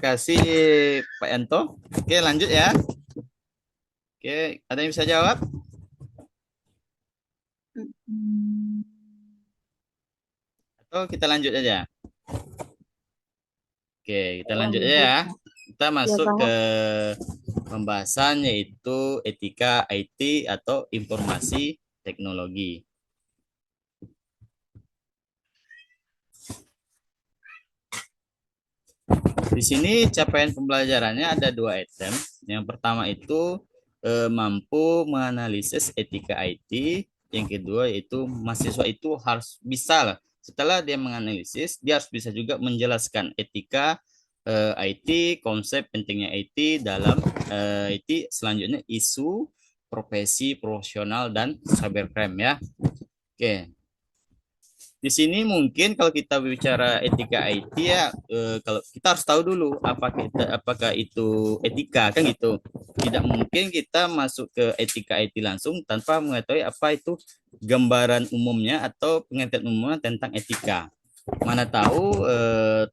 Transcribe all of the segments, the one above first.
kasih Pak Yanto. Oke, lanjut ya. Oke, ada yang bisa jawab? Mm, Atau kita lanjut aja? Oke, kita lanjut aja Lanjut, ya. Kak. Kita Ya, masuk ke Kak. pembahasan yaitu etika IT atau informasi teknologi. Di sini capaian pembelajarannya ada dua item. Yang pertama itu mampu menganalisis etika IT. Yang kedua yaitu mahasiswa itu harus bisa lah. Setelah dia menganalisis, dia harus bisa juga menjelaskan etika IT, konsep pentingnya IT dalam IT, selanjutnya isu profesi profesional dan cybercrime ya. Oke, di sini mungkin kalau kita bicara etika IT ya, kalau kita harus tahu dulu apakah itu etika kan gitu. Tidak mungkin kita masuk ke etika IT langsung tanpa mengetahui apa itu gambaran umumnya atau pengertian umumnya tentang etika. Mana tahu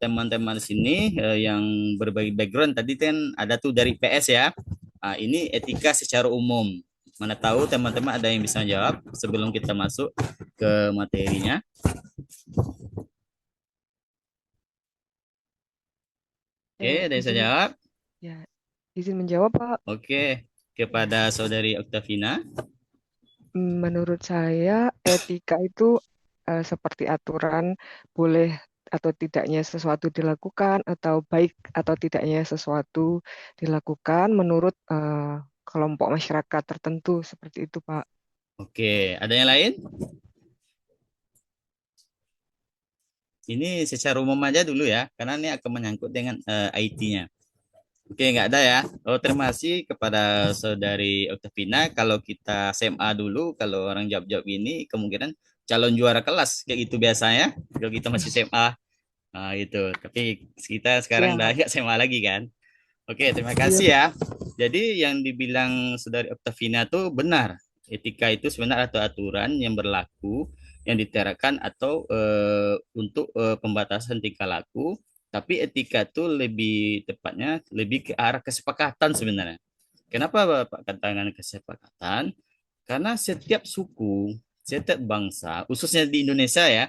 teman-teman di sini yang berbagi background tadi kan ada tuh dari PS ya. Nah, ini etika secara umum. Mana tahu teman-teman ada yang bisa jawab sebelum kita masuk ke materinya. Oke, Eh, ada yang bisa izin, jawab? ya, izin menjawab, Pak. Oke, kepada saudari Oktavina. Menurut saya, etika itu seperti aturan boleh atau tidaknya sesuatu dilakukan, atau baik atau tidaknya sesuatu dilakukan menurut kelompok masyarakat tertentu, seperti itu, Pak. Oke, ada yang lain? Ini secara umum aja dulu ya, karena ini akan menyangkut dengan IT-nya. Oke, nggak ada ya. Oh, terima kasih kepada saudari Oktavina. Kalau kita SMA dulu, kalau orang jawab-jawab ini, kemungkinan calon juara kelas, kayak gitu biasanya. Kalau kita masih SMA, nah, gitu. Tapi kita sekarang udah Ya, nggak SMA lagi kan. Oke, terima iya, kasih Pak. ya. Jadi yang dibilang saudari Oktavina tuh benar. Etika itu sebenarnya atau aturan yang berlaku, yang diterapkan atau untuk pembatasan tingkah laku. Tapi etika itu lebih tepatnya lebih ke arah kesepakatan sebenarnya. Kenapa Bapak katakan kesepakatan? Karena setiap suku, setiap bangsa, khususnya di Indonesia ya,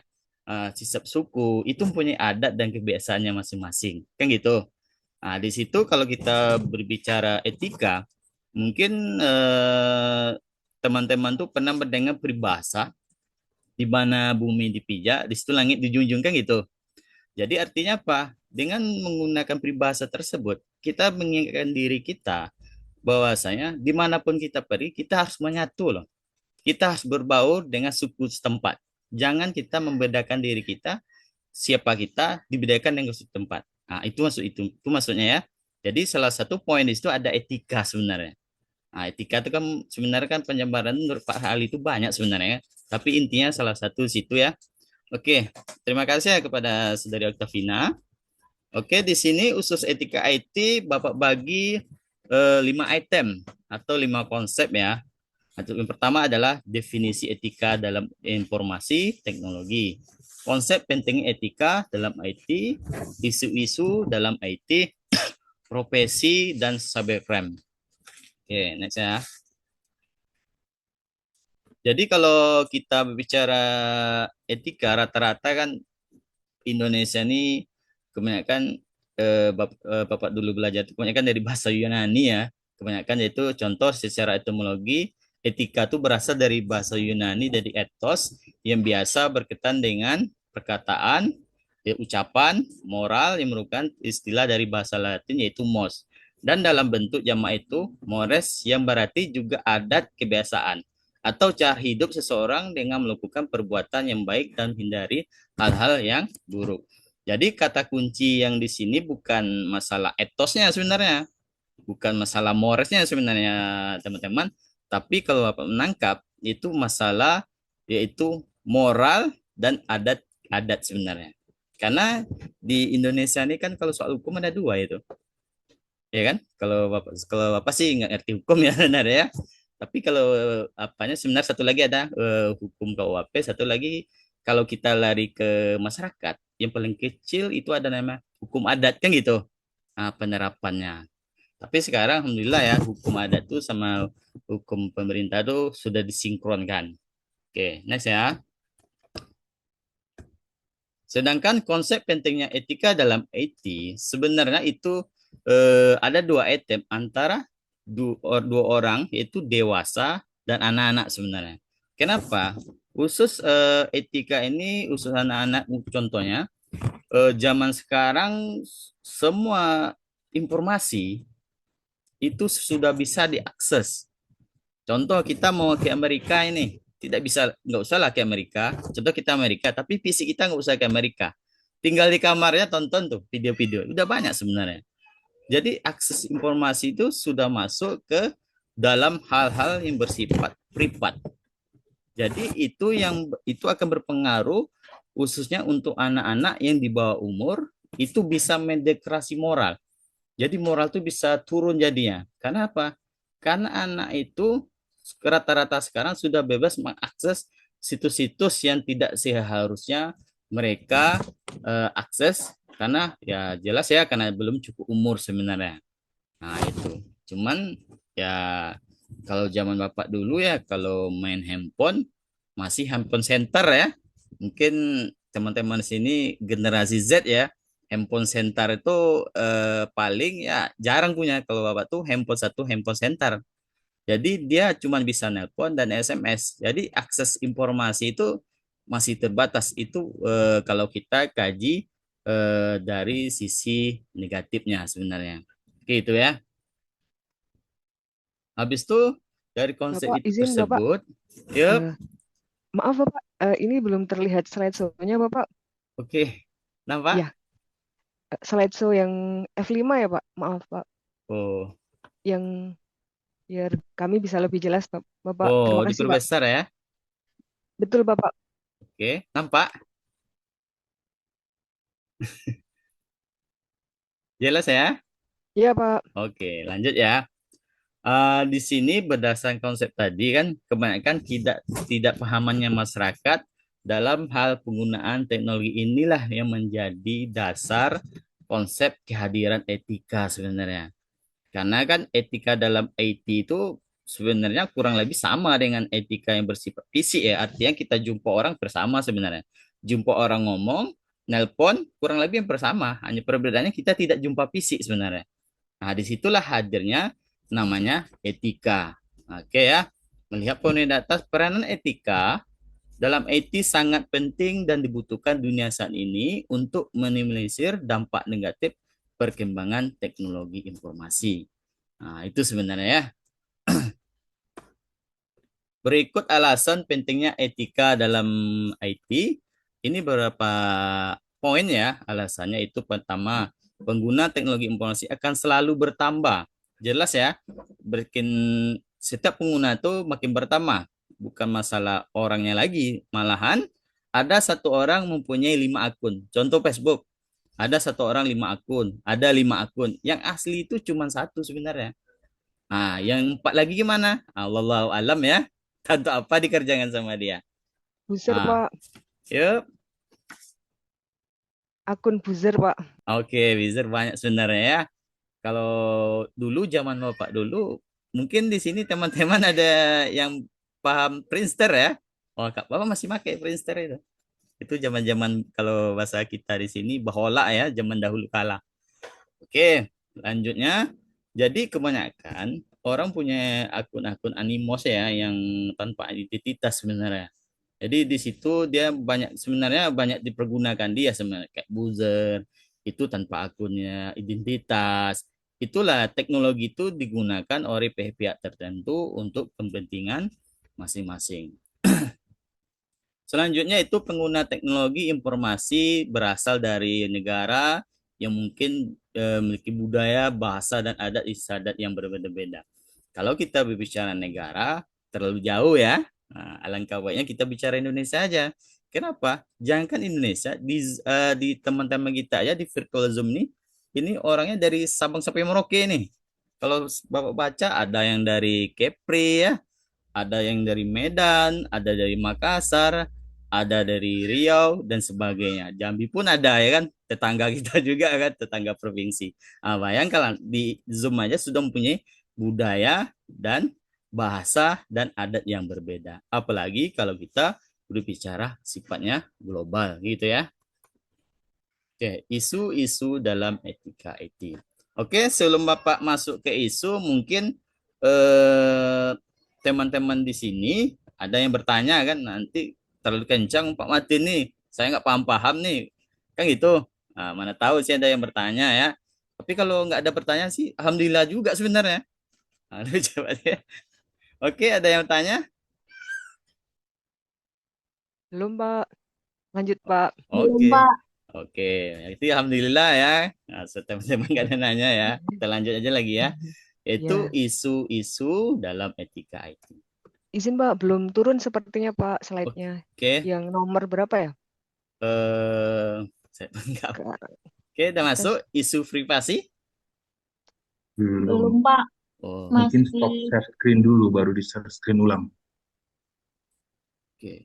setiap suku itu mempunyai adat dan kebiasaannya masing-masing. Kan gitu. Nah, di situ kalau kita berbicara etika, mungkin teman-teman tuh pernah mendengar peribahasa di mana bumi dipijak, di situ langit dijunjung kan gitu. Jadi artinya apa? Dengan menggunakan peribahasa tersebut, kita mengingatkan diri kita bahwasanya dimanapun kita pergi, kita harus menyatu loh. Kita harus berbaur dengan suku setempat. Jangan kita membedakan diri kita, siapa kita dibedakan dengan suku tempat. Nah, itu maksudnya ya. Jadi salah satu poin di situ ada etika sebenarnya. Nah, etika itu kan sebenarnya kan penyebaran menurut Pak Ali itu banyak sebenarnya. Tapi intinya salah satu situ ya. Oke, terima kasih ya kepada Saudari Oktavina. Oke, di sini usus etika IT Bapak bagi 5 item atau 5 konsep ya. Yang pertama adalah definisi etika dalam informasi teknologi. Konsep penting etika dalam IT, isu-isu dalam IT, profesi, dan cybercrime. Oke, next ya. Jadi kalau kita berbicara etika, rata-rata kan Indonesia ini kebanyakan Bapak dulu belajar kebanyakan dari bahasa Yunani ya. Kebanyakan yaitu contoh secara etimologi etika itu berasal dari bahasa Yunani dari ethos yang biasa berkaitan dengan perkataan, ucapan, moral yang merupakan istilah dari bahasa Latin yaitu mos. Dan dalam bentuk jamak itu mores yang berarti juga adat kebiasaan atau cara hidup seseorang dengan melakukan perbuatan yang baik dan hindari hal-hal yang buruk. Jadi kata kunci yang di sini bukan masalah etosnya sebenarnya, bukan masalah moresnya sebenarnya teman-teman, tapi kalau Bapak menangkap itu masalah yaitu moral dan adat-adat sebenarnya. Karena di Indonesia ini kan kalau soal hukum ada dua itu, ya kan? Kalau Bapak sih nggak ngerti hukum ya benar ya. Tapi kalau apanya sebenarnya satu lagi ada hukum KUHP, satu lagi kalau kita lari ke masyarakat, yang paling kecil itu ada nama hukum adat kan gitu. penerapannya. Tapi sekarang alhamdulillah ya hukum adat tuh sama hukum pemerintah tuh sudah disinkronkan. Oke, next ya. Sedangkan konsep pentingnya etika dalam IT sebenarnya itu ada dua item antara dua orang yaitu dewasa dan anak-anak sebenarnya. Kenapa? Khusus etika ini khusus anak-anak contohnya zaman sekarang semua informasi itu sudah bisa diakses. Contoh kita mau ke Amerika ini, tidak bisa, nggak usah lah ke Amerika. Contoh kita Amerika, tapi fisik kita nggak usah ke Amerika. Tinggal di kamarnya tonton tuh video-video. Udah banyak sebenarnya. Jadi akses informasi itu sudah masuk ke dalam hal-hal yang bersifat privat. Jadi itu akan berpengaruh khususnya untuk anak-anak yang di bawah umur itu bisa mendegradasi moral. Jadi moral itu bisa turun jadinya. Karena apa? Karena anak itu rata-rata sekarang sudah bebas mengakses situs-situs yang tidak seharusnya mereka akses karena ya jelas ya karena belum cukup umur sebenarnya. Nah, itu. Cuman ya kalau zaman Bapak dulu ya kalau main handphone masih handphone center ya. Mungkin teman-teman sini generasi Z ya. Handphone center itu paling ya jarang punya kalau Bapak tuh handphone satu handphone center. Jadi dia cuma bisa nelpon dan SMS. Jadi akses informasi itu masih terbatas. Itu kalau kita kaji dari sisi negatifnya sebenarnya. Oke, itu ya. Habis itu dari konsep Bapak itu izin Bapak, tersebut, yuk, eh, maaf Bapak, ini belum terlihat slideshow-nya Bapak. oke, nampak? Ya, slideshow yang F5 ya Pak, maaf Pak, Oh, yang biar kami bisa lebih jelas Bapak. oh, Terima kasih Pak. diperbesar ya. Betul Bapak. Oke, nampak? Jelas ya? Iya Pak. Oke, lanjut ya. Di sini berdasarkan konsep tadi kan kebanyakan tidak pahamannya masyarakat dalam hal penggunaan teknologi inilah yang menjadi dasar konsep kehadiran etika sebenarnya. Karena kan etika dalam IT itu sebenarnya kurang lebih sama dengan etika yang bersifat fisik ya. Artinya kita jumpa orang bersama sebenarnya. Jumpa orang ngomong, nelpon, kurang lebih yang bersama. Hanya perbedaannya kita tidak jumpa fisik sebenarnya. Nah, disitulah hadirnya namanya etika. Oke ya. Melihat penelitian atas peranan etika dalam IT sangat penting dan dibutuhkan dunia saat ini untuk minimalisir dampak negatif perkembangan teknologi informasi. Nah, itu sebenarnya ya. Berikut alasan pentingnya etika dalam IT. Ini beberapa poin ya. Alasannya itu pertama, pengguna teknologi informasi akan selalu bertambah. Jelas ya. Bikin setiap pengguna itu makin bertambah. Bukan masalah orangnya lagi. Malahan ada satu orang mempunyai 5 akun. Contoh Facebook. Ada satu orang 5 akun. Ada 5 akun. Yang asli itu cuma satu sebenarnya. Nah, yang 4 lagi gimana? Allah alam ya. Tentu apa dikerjakan sama dia. Buzzer Nah, Pak. yuk. Akun buzzer Pak. Oke, wizard banyak sebenarnya ya. Kalau dulu zaman Bapak dulu, mungkin di sini teman-teman ada yang paham Friendster ya. Oh, Kak, Bapak masih pakai Friendster itu. Itu zaman-zaman kalau bahasa kita di sini bahola ya, zaman dahulu kala. Oke, lanjutnya. Jadi kebanyakan orang punya akun-akun animos ya yang tanpa identitas sebenarnya. Jadi di situ dia sebenarnya banyak dipergunakan dia sebenarnya kayak buzzer itu tanpa akunnya identitas. Itulah teknologi itu digunakan oleh pihak-pihak tertentu untuk kepentingan masing-masing. Selanjutnya itu pengguna teknologi informasi berasal dari negara yang mungkin memiliki budaya, bahasa, dan adat istiadat yang berbeda-beda. Kalau kita berbicara negara, terlalu jauh ya. Nah, alangkah baiknya kita bicara Indonesia aja. Kenapa? Jangankan Indonesia, di teman-teman kita aja di virtual Zoom ini orangnya dari Sabang sampai Merauke nih. Kalau Bapak baca, ada yang dari Kepri ya, ada yang dari Medan, ada dari Makassar, ada dari Riau dan sebagainya. Jambi pun ada ya kan, tetangga kita juga kan, tetangga provinsi. Bayangkan di Zoom aja sudah mempunyai budaya dan bahasa dan adat yang berbeda. Apalagi kalau kita berbicara sifatnya global gitu ya. Oke, isu-isu dalam etika IT. Oke, sebelum Bapak masuk ke isu, mungkin eh, teman-teman di sini ada yang bertanya kan, nanti terlalu kencang Pak Martin nih, saya nggak paham-paham nih, kan gitu. Nah, mana tahu sih ada yang bertanya ya. Tapi kalau nggak ada pertanyaan sih, alhamdulillah juga sebenarnya. Aduh, coba ya. Oke, ada yang bertanya? Belum, Pak. Lanjut, Pak. Oke, Belum, Pak. oke. Itu alhamdulillah ya. Nah, teman-teman nggak ada nanya ya. Kita lanjut aja lagi ya. Itu Ya. isu-isu dalam etika IT. Izin, Pak. Belum turun sepertinya, Pak, slide-nya. Oke, Yang nomor berapa ya? saya enggak. Ke Oke, udah masuk atas. isu privasi. Belum, Belum. Pak. Oh, Mungkin stop Masih. share screen dulu, baru di share screen ulang. oke.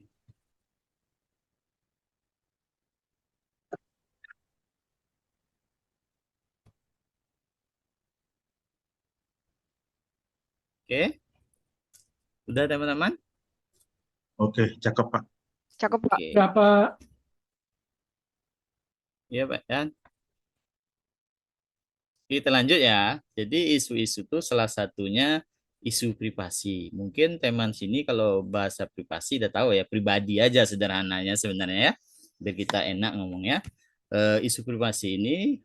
Oke, udah teman-teman? Oke, cakep Pak. Cakep, Pak. Oke. Berapa? Ya, Pak. Ya. Kita lanjut ya. Jadi isu-isu itu salah satunya isu privasi. Mungkin teman sini kalau bahasa privasi udah tahu ya, pribadi aja sederhananya sebenarnya ya. Biar kita enak ngomongnya. Isu privasi ini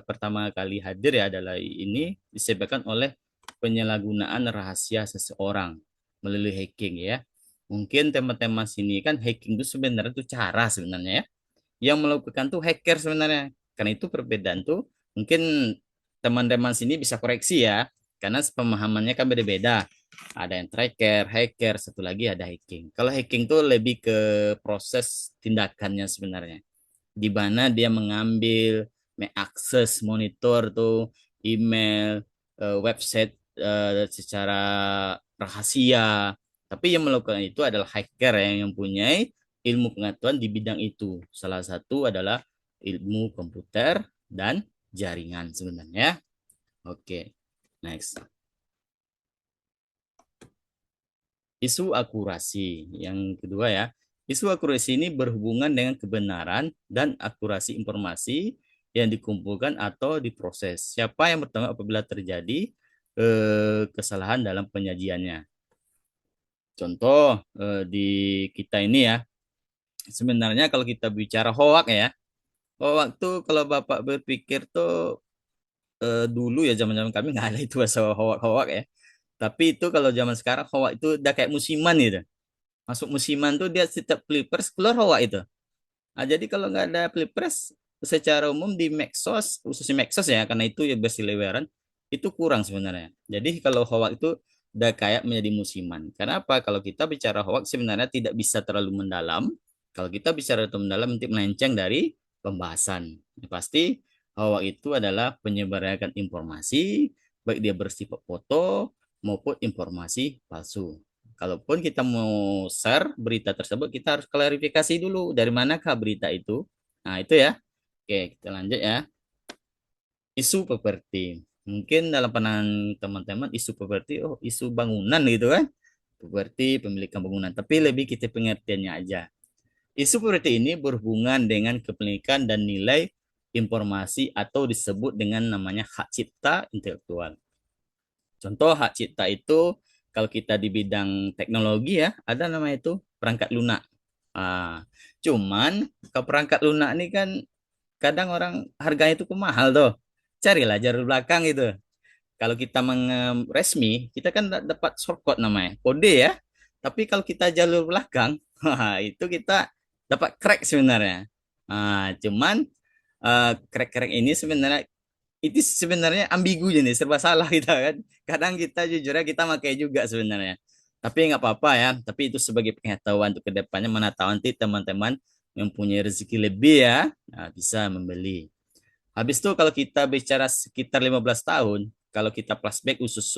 pertama kali hadir ya adalah ini disebabkan oleh penyalahgunaan rahasia seseorang melalui hacking ya. Mungkin teman-teman sini kan hacking itu sebenarnya itu cara sebenarnya ya yang melakukan tuh hacker sebenarnya. Karena itu perbedaan tuh mungkin teman-teman sini bisa koreksi ya, karena pemahamannya kan beda-beda. Ada yang tracker, hacker, satu lagi ada hacking. Kalau hacking tuh lebih ke proses tindakannya sebenarnya, di mana dia mengambil, mengakses, monitor tuh email, website secara rahasia. Tapi yang melakukan itu adalah hacker yang mempunyai ilmu pengetahuan di bidang itu. Salah satu adalah ilmu komputer dan jaringan sebenarnya. Oke, next. Isu akurasi. Yang kedua ya, isu akurasi ini berhubungan dengan kebenaran dan akurasi informasi yang dikumpulkan atau diproses. Siapa yang bertanggung apabila terjadi kesalahan dalam penyajiannya. Contoh di kita ini ya, sebenarnya kalau kita bicara hoax ya, hoax tuh kalau Bapak berpikir tuh dulu ya zaman-zaman kami nggak ada itu bahasa hoax-hoax ya. Tapi itu kalau zaman sekarang hoax itu udah kayak musiman gitu. Masuk musiman tuh dia setiap Pilpres keluar hoax itu. Nah, jadi kalau nggak ada Pilpres secara umum di medsos, khususnya medsos ya, karena itu ya berseliweran, itu kurang sebenarnya. Jadi kalau hoax itu udah kayak menjadi musiman. Kenapa? Kalau kita bicara hoax sebenarnya tidak bisa terlalu mendalam. Kalau kita bicara terlalu mendalam nanti melenceng dari pembahasan. Ya, pasti hoax itu adalah penyebaran informasi, baik dia bersifat foto maupun informasi palsu. Kalaupun kita mau share berita tersebut, kita harus klarifikasi dulu dari manakah berita itu. Nah, itu ya. Oke, kita lanjut ya. Isu properti. Mungkin dalam pandangan teman-teman isu properti, oh isu bangunan gitu kan. Properti, pemilikan bangunan. Tapi lebih kita pengertiannya aja. Isu properti ini berhubungan dengan kepemilikan dan nilai informasi atau disebut dengan namanya hak cipta intelektual. Contoh hak cipta itu kalau kita di bidang teknologi ya, ada nama itu perangkat lunak. Ah, cuman ke perangkat lunak ini kan kadang orang harganya itu mahal tuh. Carilah jalur belakang itu. Kalau kita resmi, kita kan dapat shortcut namanya, kode ya. Tapi kalau kita jalur belakang, itu kita dapat crack sebenarnya. Cuman crack-crack ini sebenarnya itu sebenarnya ambigu jadi serba salah kita kan. Kadang kita jujur aja kita pakai juga sebenarnya. Tapi nggak apa-apa ya. Tapi itu sebagai pengetahuan untuk kedepannya mana tahu nanti teman-teman mempunyai rezeki lebih ya, nah, bisa membeli. Habis itu kalau kita bicara sekitar 15 tahun, kalau kita flashback khusus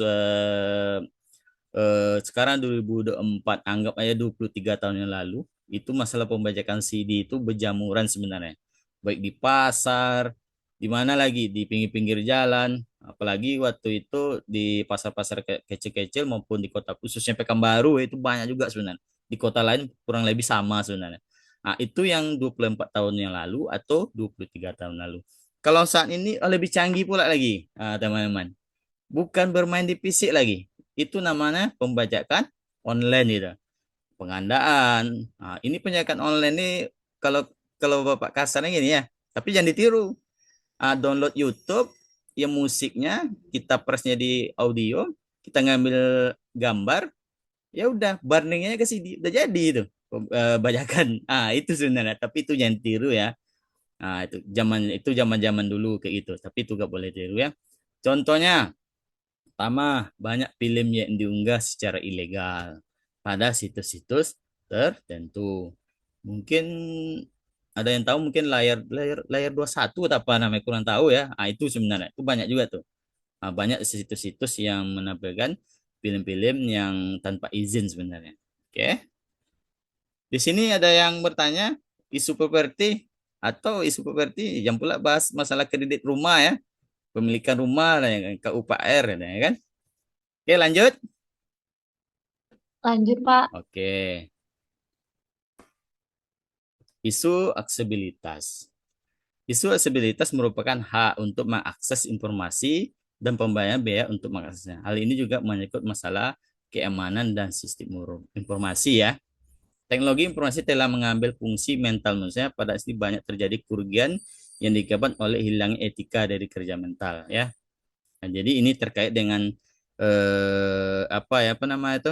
sekarang 2024 anggap aja 23 tahun yang lalu, Itu masalah pembajakan CD itu berjamuran sebenarnya. Baik di pasar, di mana lagi di pinggir-pinggir jalan, apalagi waktu itu di pasar-pasar kecil-kecil maupun di kota khususnya Pekanbaru itu banyak juga sebenarnya. Di kota lain kurang lebih sama sebenarnya. Nah, itu yang 24 tahun yang lalu atau 23 tahun lalu. Kalau saat ini lebih canggih pula lagi, teman-teman. Bukan bermain di fisik lagi. Itu namanya pembajakan online itu. Pengandaan. Nah, ini penjagaan online ini kalau kalau Bapak kasarnya gini ya. Tapi jangan ditiru. Download YouTube, ya musiknya, kita presnya di audio, kita ngambil gambar, ya udah burningnya ke sini, udah jadi itu bajakan. Itu sebenarnya, tapi itu jangan tiru ya. Itu zaman-zaman dulu kayak gitu, tapi itu gak boleh tiru ya. Contohnya, pertama, banyak film yang diunggah secara ilegal pada situs-situs tertentu. Mungkin ada yang tahu mungkin layar layar layar 21 atau apa namanya kurang tahu ya. Itu sebenarnya itu banyak juga tuh. Banyak situs-situs yang menampilkan film-film yang tanpa izin sebenarnya. Oke. Di sini ada yang bertanya isu properti atau isu properti yang pula bahas masalah kredit rumah ya, pemilikan rumah lah yang KUPR ya kan. Oke, lanjut. Lanjut, Pak. Oke. Isu aksesibilitas. Isu aksesibilitas merupakan hak untuk mengakses informasi dan pembayaran biaya untuk mengaksesnya. Hal ini juga menyangkut masalah keamanan dan sistem informasi ya. Teknologi informasi telah mengambil fungsi mental manusia, pada asli banyak terjadi kerugian yang disebabkan oleh hilangnya etika dari kerja mental ya. Nah, jadi ini terkait dengan apa nama itu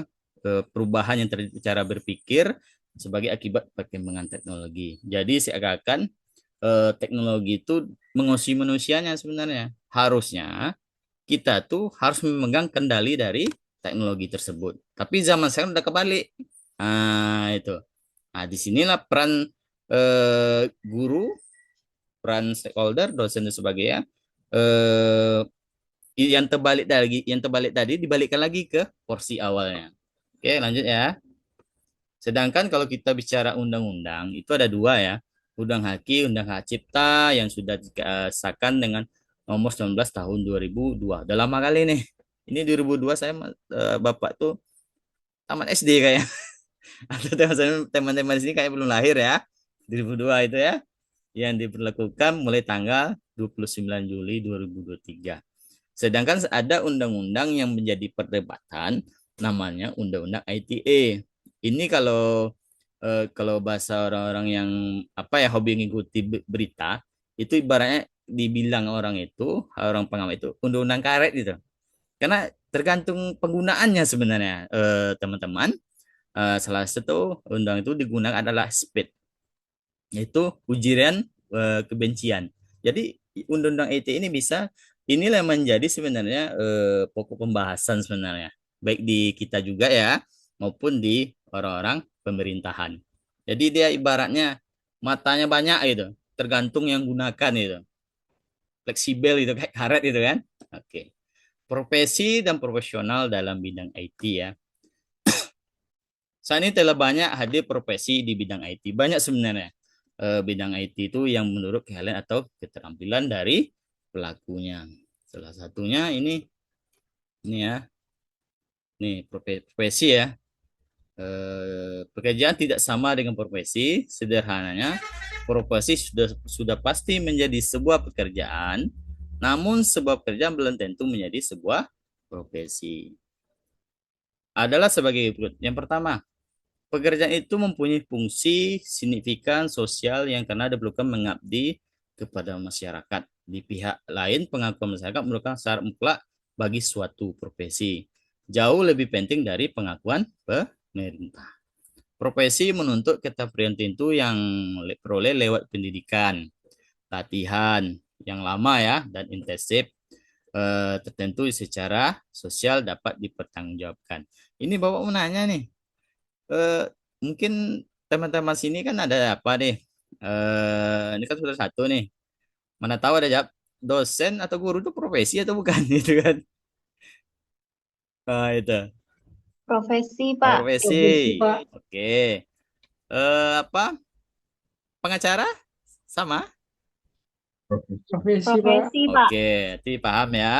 perubahan yang terjadi cara berpikir sebagai akibat perkembangan teknologi. Jadi seakan-akan teknologi itu menguasai manusianya sebenarnya. Harusnya kita tuh harus memegang kendali dari teknologi tersebut. Tapi zaman sekarang udah kebalik. Itu. Disinilah peran guru, peran stakeholder, dosen dan sebagainya. Yang terbalik tadi dibalikkan lagi ke porsi awalnya. Oke, lanjut ya. Sedangkan kalau kita bicara undang-undang, itu ada dua ya. Undang Haki, Undang Hak Cipta yang sudah disahkan dengan nomor 19 tahun 2002. Udah lama kali nih. Ini 2002 saya Bapak tuh tamat SD kayak. Atau teman-teman di sini kayak belum lahir ya. 2002 itu ya. Yang diberlakukan mulai tanggal 29 Juli 2023. Sedangkan ada undang-undang yang menjadi perdebatan namanya Undang-Undang ITE. Ini kalau bahasa orang-orang yang hobi ngikuti berita, itu ibaratnya dibilang orang pengamat itu undang-undang karet gitu. Karena tergantung penggunaannya sebenarnya, teman-teman. Salah satu undang itu digunakan adalah speed, yaitu ujian kebencian. Jadi undang-undang ITE ini inilah yang menjadi sebenarnya pokok pembahasan sebenarnya, baik di kita juga ya, maupun di orang-orang pemerintahan. Jadi dia ibaratnya matanya banyak itu, tergantung yang gunakan itu. Fleksibel itu kayak karet itu kan. Oke. Profesi dan profesional dalam bidang IT ya. Saat ini telah banyak hadir profesi di bidang IT. Banyak sebenarnya bidang IT itu yang menurut keahlian atau keterampilan dari pelakunya. Salah satunya ini ya. Nih profesi ya. Pekerjaan tidak sama dengan profesi. Sederhananya, profesi sudah pasti menjadi sebuah pekerjaan, namun sebuah pekerjaan belum tentu menjadi sebuah profesi. Adalah sebagai berikut. Yang pertama, pekerjaan itu mempunyai fungsi signifikan sosial yang karena diperlukan mengabdi kepada masyarakat. Di pihak lain, pengakuan masyarakat merupakan syarat mutlak bagi suatu profesi. Jauh lebih penting dari pengakuan pemerintah. Profesi menuntut keterampilan tertentu yang peroleh lewat pendidikan, latihan yang lama ya dan intensif tertentu secara sosial dapat dipertanggungjawabkan. Ini Bapak mau nanya nih, mungkin teman-teman sini kan ada apa deh? Ini kan sudah satu nih. Mana tahu ada jawab dosen atau guru itu profesi atau bukan gitu kan? Itu. Profesi, Pak. Profesi. Profesi, Pak. Oke. Apa? Pengacara? Sama? Profesi. Profesi, Pak. Profesi, Pak. Oke, nanti paham ya.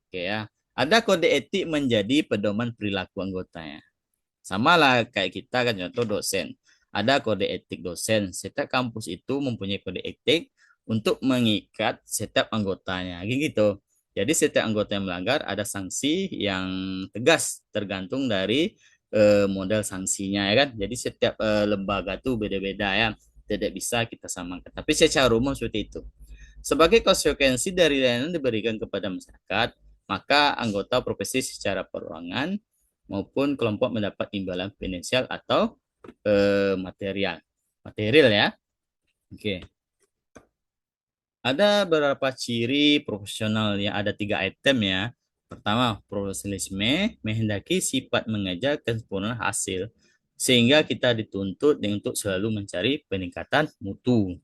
Oke ya. Ada kode etik menjadi pedoman perilaku anggotanya. Sama lah kayak kita kan contoh dosen. Ada kode etik dosen. Setiap kampus itu mempunyai kode etik untuk mengikat setiap anggotanya. Gitu. Jadi setiap anggota yang melanggar ada sanksi yang tegas tergantung dari model sanksinya ya kan. Jadi setiap lembaga tuh beda-beda ya. Tidak bisa kita samakan. Tapi secara umum seperti itu. Sebagai konsekuensi dari layanan diberikan kepada masyarakat, maka anggota profesi secara perorangan maupun kelompok mendapat imbalan finansial atau material. Material ya. Oke. Ada beberapa ciri profesional yang ada 3 item ya. Pertama, profesionalisme menghendaki sifat mengejar kesempurnaan hasil sehingga kita dituntut untuk selalu mencari peningkatan mutu.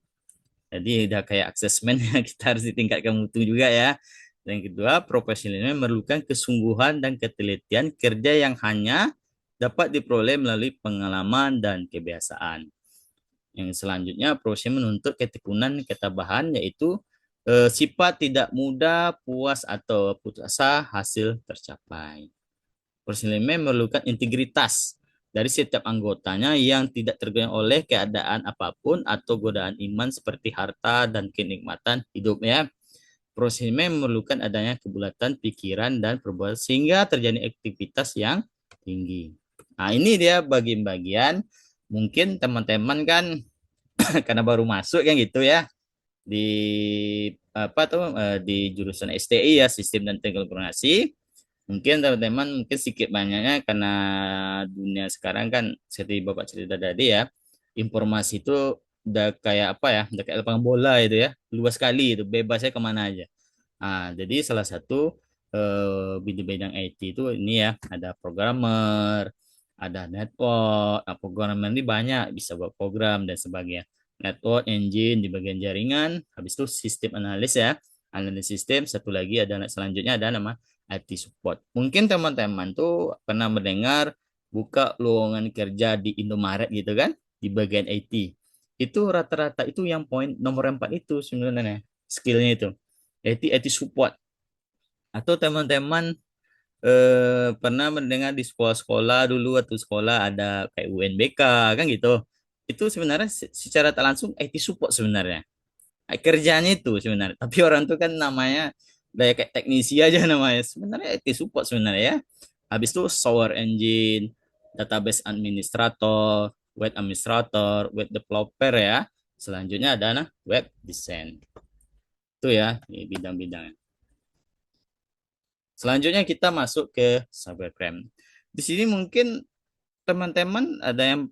Jadi udah kayak asesmen yang kita harus ditingkatkan mutu juga ya. Dan yang kedua, profesionalisme memerlukan kesungguhan dan ketelitian kerja yang hanya dapat diperoleh melalui pengalaman dan kebiasaan. Yang selanjutnya, profesional menuntut ketekunan, ketabahan, yaitu sifat tidak mudah puas atau putus asa hasil tercapai. Profesionalisme memerlukan integritas dari setiap anggotanya yang tidak tergoyang oleh keadaan apapun atau godaan iman seperti harta dan kenikmatan hidup ya. Profesionalisme memerlukan adanya kebulatan pikiran dan perbuatan sehingga terjadi aktivitas yang tinggi. Nah, ini dia bagian-bagian mungkin teman-teman kan karena baru masuk kan gitu ya di apa tuh di jurusan STI ya, Sistem dan Teknologi Informasi. Mungkin teman-teman mungkin sedikit banyaknya karena dunia sekarang kan seperti Bapak cerita tadi ya, informasi itu udah kayak apa ya, udah kayak lapangan bola itu ya, luas sekali itu, bebasnya kemana aja. Nah, jadi salah satu bidang-bidang IT itu ini ya, ada programmer, ada network. Nah, programmer ini banyak, bisa buat program dan sebagainya. Network, engine di bagian jaringan, habis itu sistem analis ya, analis sistem. Satu lagi ada selanjutnya ada nama IT support. Mungkin teman-teman tuh pernah mendengar buka lowongan kerja di Indomaret gitu kan, di bagian IT. Itu rata-rata itu yang poin nomor 4 itu sebenarnya skillnya itu. IT support. Atau teman-teman pernah mendengar di sekolah-sekolah dulu atau sekolah ada kayak UNBK kan gitu. Itu sebenarnya secara tak langsung IT support sebenarnya. Kerjanya itu sebenarnya. Tapi orang tuh kan namanya kayak teknisi aja namanya. Sebenarnya IT support sebenarnya ya. Habis itu software engine, database administrator, web administrator, web developer ya. Selanjutnya ada web design. Itu ya bidang-bidangnya. Selanjutnya kita masuk ke cybercrime. Di sini mungkin teman-teman ada yang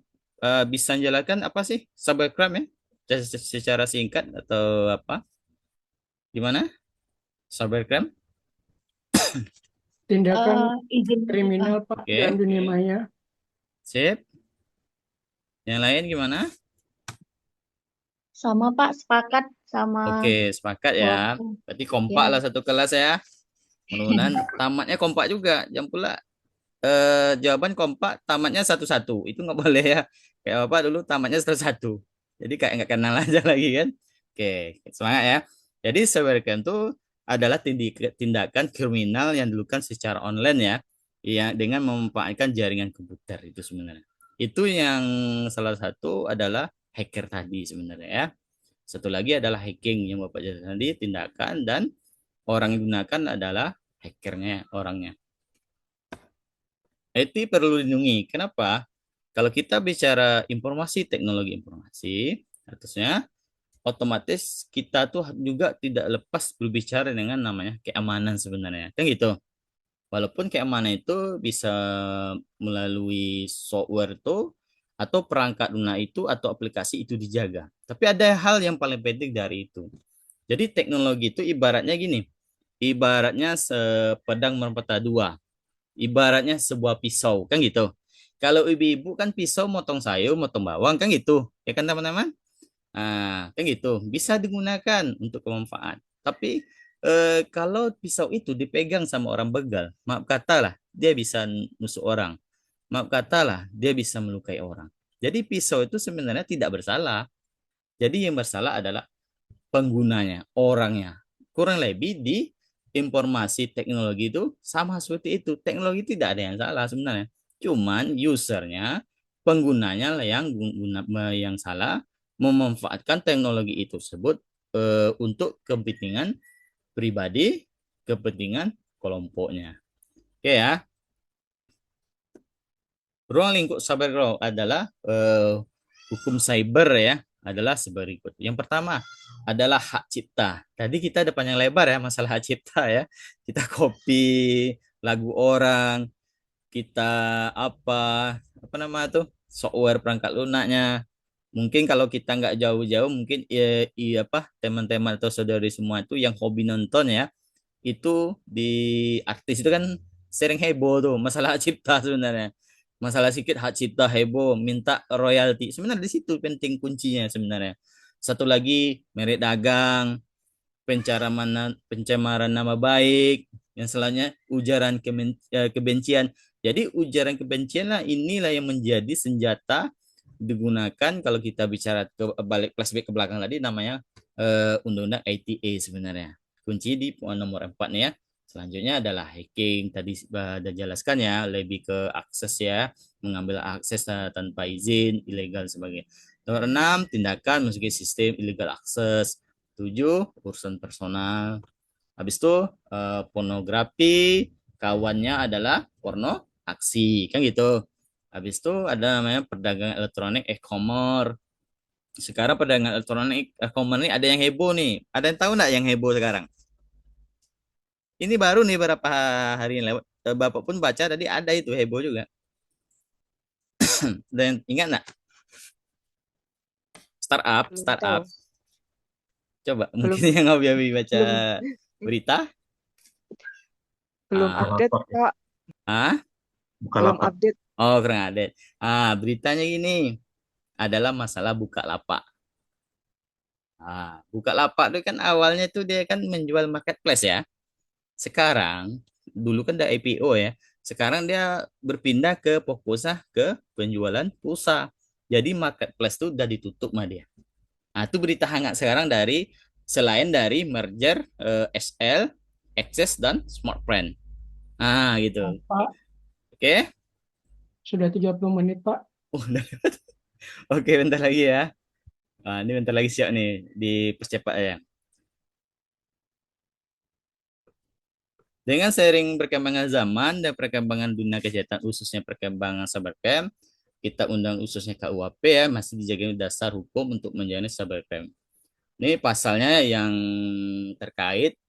bisa menjelaskan apa sih cybercrime ya? Secara singkat atau apa? Gimana? Cybercrime? Tindakan Izin kriminal, Pak, Oke, dalam dunia oke. maya. Sip. Yang lain gimana? sama Pak, sepakat sama Oke, sepakat ya. Bapak. Berarti kompak Ya. lah satu kelas ya. Mudah-mudahan tamatnya kompak juga. Jangan pula jawaban kompak tamatnya satu-satu. Itu nggak boleh ya. Kayak Bapak dulu tamatnya satu-satu. Jadi kayak nggak kenal aja lagi kan. Oke, semangat ya. Jadi cybercrime itu adalah tindakan kriminal yang dilakukan secara online ya. Ya, dengan memanfaatkan jaringan komputer itu sebenarnya. Itu yang salah satu adalah hacker tadi sebenarnya ya. Satu lagi adalah hacking yang Bapak jelaskan tadi, tindakan dan orang yang digunakan adalah hackernya, orangnya. IT perlu dilindungi. Kenapa? Kalau kita bicara informasi, teknologi informasi, harusnya otomatis kita tuh juga tidak lepas berbicara dengan namanya keamanan sebenarnya. Kan gitu. Walaupun keamanan itu bisa melalui software itu atau perangkat lunak itu atau aplikasi itu dijaga. Tapi ada hal yang paling penting dari itu. Jadi teknologi itu ibaratnya gini. Ibaratnya sepedang bermata dua. Ibaratnya sebuah pisau, kan gitu. Kalau ibu-ibu kan pisau motong sayur, motong bawang, kan gitu. Ya kan teman-teman? Nah, kan gitu. Bisa digunakan untuk kemanfaat. Tapi kalau pisau itu dipegang sama orang begal, maaf kata lah, dia bisa nusuk orang. maaf katalah dia bisa melukai orang. Jadi pisau itu sebenarnya tidak bersalah. Jadi yang bersalah adalah penggunanya, orangnya. Kurang lebih di informasi teknologi itu sama seperti itu. Teknologi tidak ada yang salah sebenarnya. Cuman usernya, penggunanya lah yang salah memanfaatkan teknologi itu tersebut untuk kepentingan pribadi, kepentingan kelompoknya. Oke ya. Ruang lingkup cyber adalah hukum cyber ya, adalah sebagai berikut. Yang pertama adalah hak cipta. Tadi kita ada panjang lebar ya masalah hak cipta ya. Kita copy lagu orang, kita apa nama tuh software perangkat lunaknya. Mungkin kalau kita nggak jauh-jauh, mungkin apa teman-teman atau saudari semua itu yang hobi nonton ya, itu di artis itu kan sering heboh tuh masalah hak cipta sebenarnya. Masalah sedikit hak cipta heboh, minta royalti. Sebenarnya di situ penting kuncinya sebenarnya. Satu lagi merek dagang, pencemaran nama baik, yang selanjutnya ujaran kebencian. Jadi ujaran kebencian lah inilah yang menjadi senjata digunakan kalau kita bicara balik flashback ke belakang tadi namanya undang-undang ITA sebenarnya. Kunci di poin nomor 4 nih ya. Selanjutnya adalah hacking. Tadi sudah jelaskan ya, lebih ke akses ya, mengambil akses tanpa izin, ilegal sebagai. Nomor 6, tindakan memasuki sistem illegal akses. 7, urusan personal. Habis itu pornografi, kawannya adalah porno aksi, kan gitu. Habis itu ada namanya perdagangan elektronik e-commerce. Sekarang perdagangan elektronik e-commerce ini ada yang heboh nih. Ada yang tahu nggak yang heboh sekarang? Ini baru nih beberapa hari yang lewat. Bapak pun baca tadi ada itu heboh juga. Dan ingat nggak? Startup, Belum startup. tahu. Coba Belum mungkin yang hobi baca belum berita. belum update, Bukalapak ya. Pak. Ah, Belum Bukalapak. update. oh kurang ada. Beritanya gini adalah masalah Bukalapak. Bukalapak itu kan awalnya tuh dia kan menjual marketplace ya. Sekarang dulu kan ada IPO ya. Sekarang dia berpindah ke fokusnya ke penjualan pulsa. Jadi marketplace tuh udah ditutup mah dia. Itu berita hangat sekarang dari selain dari merger SL, Access dan Smartfren. Gitu. Pak, Oke. sudah 30 menit, Pak. Oke, bentar lagi ya. Ini bentar lagi siap nih dipercepat ya. Dengan seiring perkembangan zaman dan perkembangan dunia kesehatan, khususnya perkembangan cybercrime, kita undang khususnya KUHP ya, masih dijaga dasar hukum untuk menjalani cybercrime. Ini pasalnya yang terkait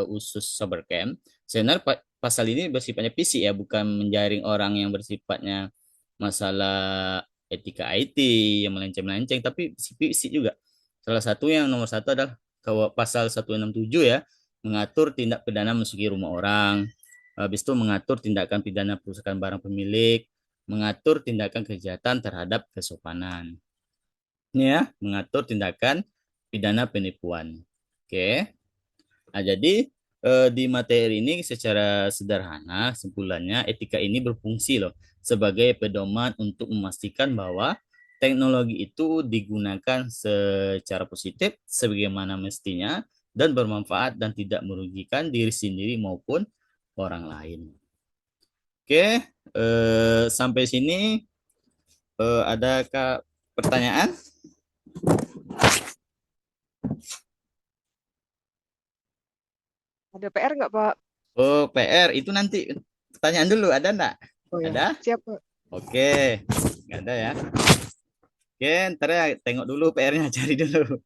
usus cybercrime. Sebenarnya pasal ini bersifatnya fisik ya, bukan menjaring orang yang bersifatnya masalah etika IT yang melenceng-melenceng, tapi fisik juga. Salah satu yang nomor satu adalah pasal 167 ya, mengatur tindak pidana memasuki rumah orang. Habis itu mengatur tindakan pidana perusakan barang pemilik, mengatur tindakan kejahatan terhadap kesopanan. Ini ya, mengatur tindakan pidana penipuan. Oke. Jadi di materi ini secara sederhana kesimpulannya etika ini berfungsi loh sebagai pedoman untuk memastikan bahwa teknologi itu digunakan secara positif sebagaimana mestinya dan bermanfaat dan tidak merugikan diri sendiri maupun orang lain. Oke, sampai sini adakah pertanyaan? Ada PR nggak, Pak? Oh, PR itu nanti pertanyaan dulu ada enggak? Oh ya, Ada? siap, Pak. Oke, nggak ada ya. Oke, ntar ya tengok dulu PR-nya, cari dulu.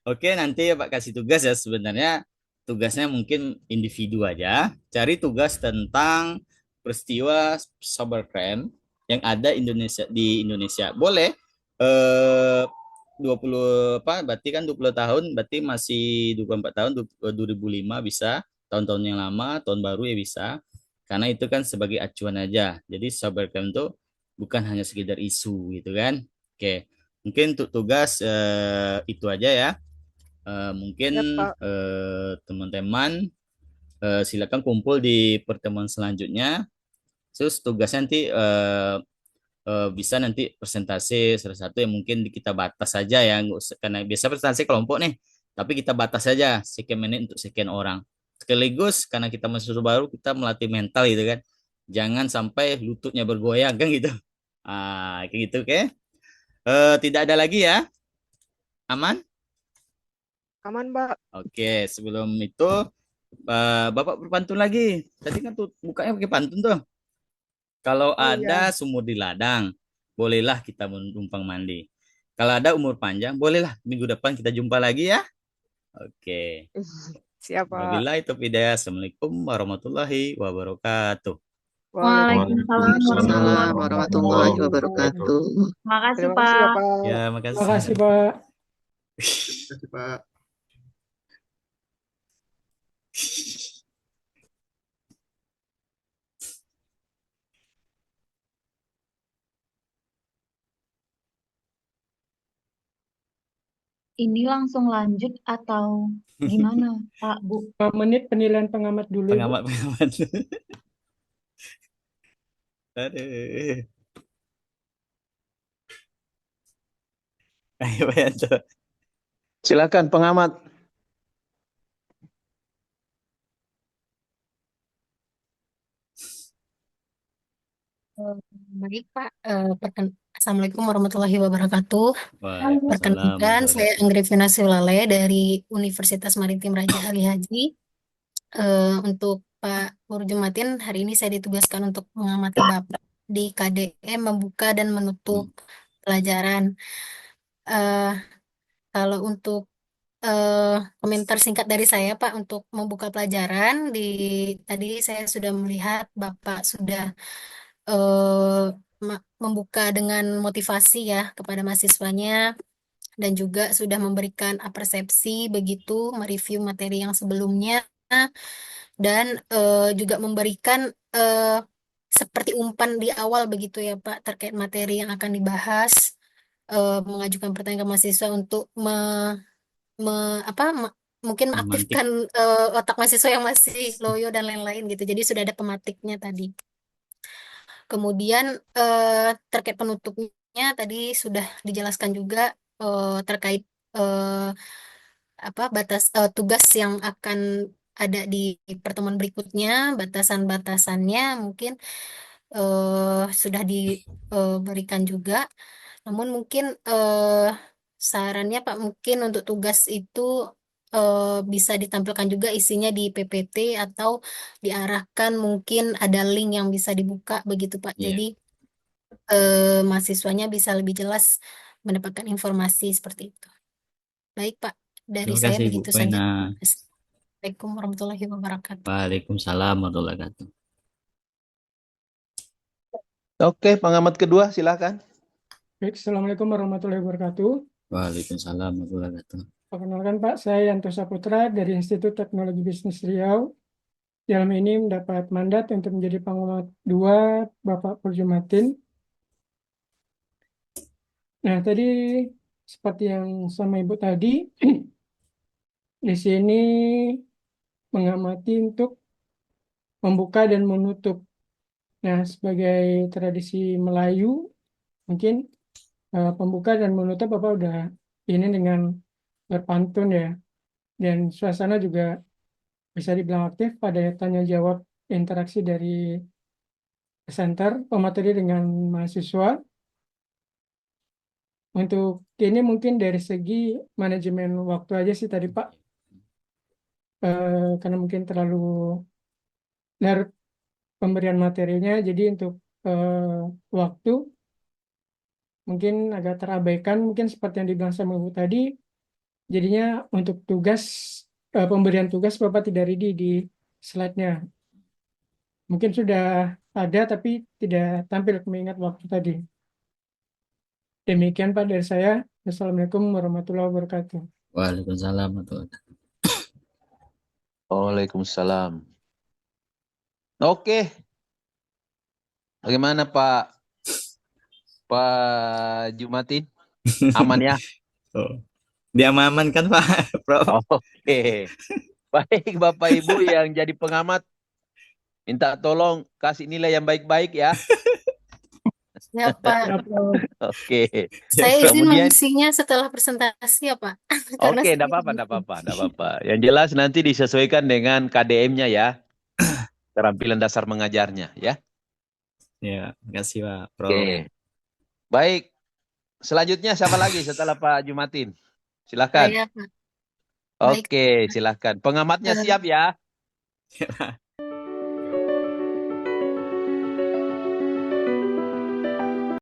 Oke, nanti ya Pak kasih tugas ya sebenarnya tugasnya mungkin individu aja. Cari tugas tentang peristiwa cybercrime yang ada di Indonesia. Boleh 20 apa berarti kan 20 tahun berarti masih 24 tahun 2005 bisa tahun-tahun yang lama tahun baru ya bisa karena itu kan sebagai acuan aja jadi cybercrime itu bukan hanya sekedar isu gitu kan. Oke mungkin untuk tugas itu aja ya. Mungkin Siap, Pak. teman-teman silakan kumpul di pertemuan selanjutnya Terus tugasnya nanti bisa nanti presentasi salah satu yang mungkin kita batas saja ya, karena biasa presentasi kelompok nih, tapi kita batas saja sekian menit untuk sekian orang. Sekaligus karena kita mahasiswa baru, kita melatih mental gitu kan. Jangan sampai lututnya bergoyang kan gitu. Kayak gitu, oke. Tidak ada lagi ya? Aman? Aman, Mbak. Oke, sebelum itu Bapak berpantun lagi. Tadi kan tuh bukanya pakai pantun tuh. Kalau Oh ada iya. sumur di ladang, bolehlah kita menumpang mandi. Kalau ada umur panjang, bolehlah minggu depan kita jumpa lagi ya. Oke. Siap, Pak. Wabillahi taufiq hidayah. Assalamualaikum warahmatullahi wabarakatuh. Waalaikumsalam Waalaikumsalam warahmatullahi warahmatullahi wabarakatuh. wabarakatuh. Makasih, Terima kasih, Pak. Bapak. Ya, Terima makasih. kasih, Pak. Kasih, Pak. Ini langsung lanjut atau gimana, Pak, Bu? 5 menit penilaian pengamat dulu, Ibu. Pengamat-pengamat. Aduh. Ayo, Pak Yanto. Silakan pengamat. Eh, Baik Pak, Assalamualaikum warahmatullahi wabarakatuh. Waalaikumsalam Perkenalkan, saya warahmatullahi Anggrevina Silale dari Universitas Maritim Raja Ali Haji. Untuk Pak Purjumatin, hari ini saya ditugaskan untuk mengamati Bapak di KDM membuka dan menutup pelajaran. Eh, Kalau untuk komentar singkat dari saya, Pak, untuk membuka pelajaran, tadi saya sudah melihat Bapak sudah eh, membuka dengan motivasi ya kepada mahasiswanya dan juga sudah memberikan persepsi begitu, mereview materi yang sebelumnya dan juga memberikan eh, seperti umpan di awal begitu ya Pak terkait materi yang akan dibahas, mengajukan pertanyaan ke mahasiswa untuk apa mungkin Memantik. mengaktifkan otak mahasiswa yang masih loyo dan lain-lain gitu. Jadi sudah ada pematiknya tadi. Kemudian terkait penutupnya tadi sudah dijelaskan juga terkait eh, apa tugas yang akan ada di pertemuan berikutnya, batasan-batasannya mungkin sudah diberikan juga. Namun mungkin sarannya Pak mungkin untuk tugas itu bisa ditampilkan juga isinya di PPT atau diarahkan mungkin ada link yang bisa dibuka begitu Pak. Iya. Jadi mahasiswanya bisa lebih jelas mendapatkan informasi seperti itu. Baik Pak, dari Terima saya kasih Bu begitu saja. Fena. Assalamualaikum warahmatullahi wabarakatuh. Waalaikumsalam warahmatullahi wabarakatuh. Oke, pengamat kedua silakan. Baik, Assalamualaikum warahmatullahi wabarakatuh. Waalaikumsalam warahmatullahi wabarakatuh. Perkenalkan Pak, saya Yanto Saputra dari Institut Teknologi Bisnis Riau. Dalam ini mendapat mandat untuk menjadi pengamat 2 Bapak Purjumatin. Nah, tadi seperti yang sama Ibu tadi, di sini mengamati untuk membuka dan menutup. Nah, sebagai tradisi Melayu, mungkin pembuka dan menutup Bapak udah ini dengan berpantun ya. Dan suasana juga bisa dibilang aktif pada tanya jawab interaksi dari presenter, pemateri dengan mahasiswa. Untuk ini mungkin dari segi manajemen waktu aja sih tadi Pak, karena mungkin terlalu larut pemberian materinya, jadi untuk waktu mungkin agak terabaikan, mungkin seperti yang dibilang sama Ibu tadi, jadinya untuk tugas, pemberian tugas Bapak tidak ready di slide-nya. Mungkin sudah ada tapi tidak tampil mengingat waktu tadi. Demikian Pak dari saya. Assalamualaikum warahmatullahi wabarakatuh. Waalaikumsalam warahmatullahi wabarakatuh. Waalaikumsalam. Oke. Bagaimana Pak Jumatin? Aman ya? Oh. Diamankan Pak, Prof. Oke. Baik Bapak Ibu yang jadi pengamat Minta tolong kasih nilai yang baik-baik ya. Ya, Pak. Ya, Prof. Oke. Saya izin Kemudian, mengisinya setelah presentasi ya, Pak. Karena oke, saya enggak apa-apa, izin. enggak apa-apa, enggak apa-apa. Yang jelas nanti disesuaikan dengan KDM-nya ya. Keterampilan dasar mengajarnya ya. Ya, makasih Pak Prof. Oke. Baik. Selanjutnya siapa lagi setelah Pak Jumatin? Silakan. Saya, Pak. Baik, Oke, silakan. Pengamatnya eh, siap ya.